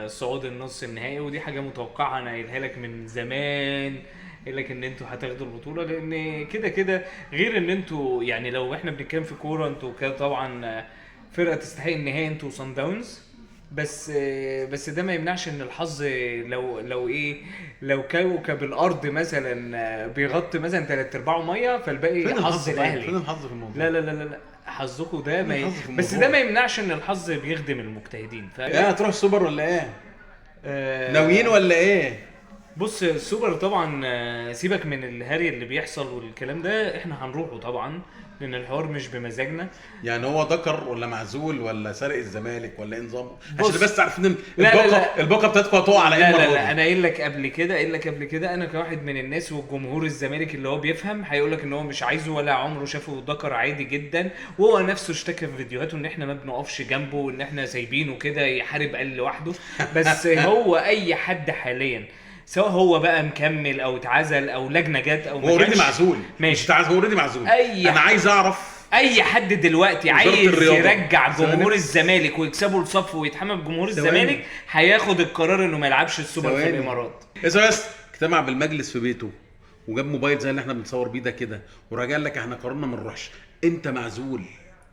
صعود النص النهائي، ودي حاجه متوقعه، انا قايلها لك من زمان، قايل لك ان انتوا هتاخدوا البطوله، لان كده كده غير ان انتوا يعني لو احنا بنتكلم في كوره انتوا كده طبعا فرقه تستحق النهائي انتوا وصن داونز. بس ده ما يمنعش ان الحظ لو ايه، لو كوكب الارض مثلا بيغطي مثلا تلات ارباعه ميه، فالباقي فين حظ الحظ؟ طيب الاهلي. فين الحظ في الموضوع؟ لا حظكم ده فين ما الحظ في بس الموضوع؟ ده ما يمنعش ان الحظ بيخدم المجتهدين ايه هتروح السوبر ولا ايه؟ ناويين آه ولا ايه؟ بص السوبر طبعا سيبك من الهري اللي بيحصل والكلام ده، احنا هنروحه طبعا لان الحوار مش بمزاجنا. يعني هو ذكر ولا معزول ولا سارق الزمالك ولا ايه نظامه؟ عشان بص بس عارفين ان لا الباقه بتاعتكم هتقع على ايه المره دي؟ انا قايل لك قبل كده انا كواحد من الناس والجمهور الزمالك اللي هو بيفهم هيقول لك ان هو مش عايزه ولا عمره شافه ذكر عادي جدا، وهو نفسه اشتكى في فيديوهاته ان احنا ما بنقفش جنبه وان احنا سايبينه كده يحارب قال لوحده. بس هو اي حد حاليا سواء هو بقى مكمل او اتعزل او لجنه جت او هو ما اوريدي جاتش، معزول، ماشي. مش تعزل، هو اوريدي معزول. اي انا عايز اعرف اي حد دلوقتي وزارة عايز الرياضة. يرجع جمهور ثواني. الزمالك ويكسبوا الصف ويتحمى بجمهور ثواني. الزمالك هياخد القرار انه ما يلعبش السوبر في ثواني. الامارات. اسمع بس، اجتمع بالمجلس في بيته وجاب موبايل زي اللي احنا بنصور بيه ده كده، وراجع قال لك احنا قررنا ما نروحش. انت معزول.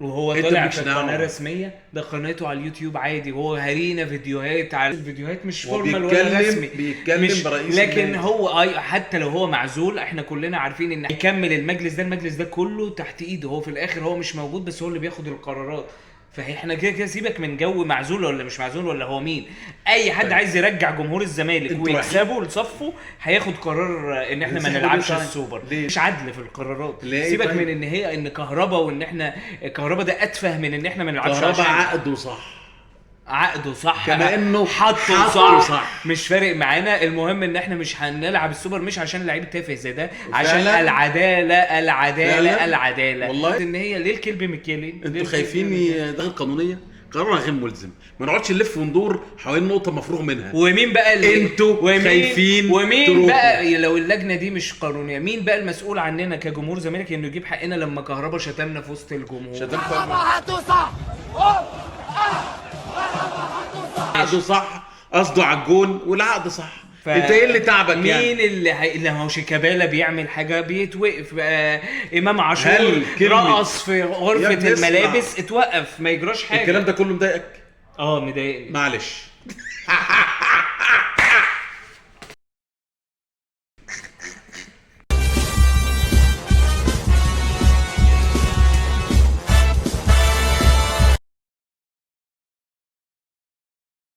وهو انت طالع مالكش في دعوة. قناه رسميه، ده قناته على اليوتيوب عادي، وهو هارينا فيديوهات على الفيديوهات مش هو فورمال ولا رسمي، بيتكلم مش برئيس لكن النادي. هو حتى لو هو معزول احنا كلنا عارفين ان هيكمل المجلس ده كله تحت ايده، هو في الاخر هو مش موجود بس هو اللي بياخد القرارات. فاحنا كده كده سيبك من جو معزول ولا مش معزول ولا هو مين، اي حد طيب. عايز يرجع جمهور الزمالك انتوا ويكسبه لصفه هياخد قرار ان احنا ما انسحبوا نلعبش ليه طيب؟ السوبر. ليه؟ مش عدل في القرارات. ليه سيبك طيب؟ من ان هي ان كهربا وان احنا كهربا ده اتفه من ان احنا ما نلعبش كهربا عشان عقده صح. عقده صح، كما انه حطه حطه صح. صح. مش فارق معانا، المهم ان احنا مش هنلعب السوبر مش عشان لعيب تافه زي ده، عشان فعلا. العداله فعلا. والله. ان هي ليه الكلب مكيالين؟ ليه انتوا الكلب خايفين مكيالين؟ ده غير قانونيه، قرار غير ملزم، ما نقعدش نلف وندور حوالين نقطه مفروغ منها. ومين بقى انتوا خايفين ومين تروحوا. بقى لو اللجنه دي مش قانونيه، مين بقى المسؤول عننا كجمهور زمالك انه يجيب حقنا لما كهربا شتمنا في وسط الجمهور؟ عقده صح، قصده على الجون والعقد صح. انت ايه اللي تعبك مين يعني؟ اللي هو شيكابالا بيعمل حاجه بيتوقف، امام عاشور هل كلمة- رقص في يا غرفه ابني اسمع. الملابس اتوقف ما يجراش حاجه. الكلام ده كله مضايقك؟ مضايقني. معلش.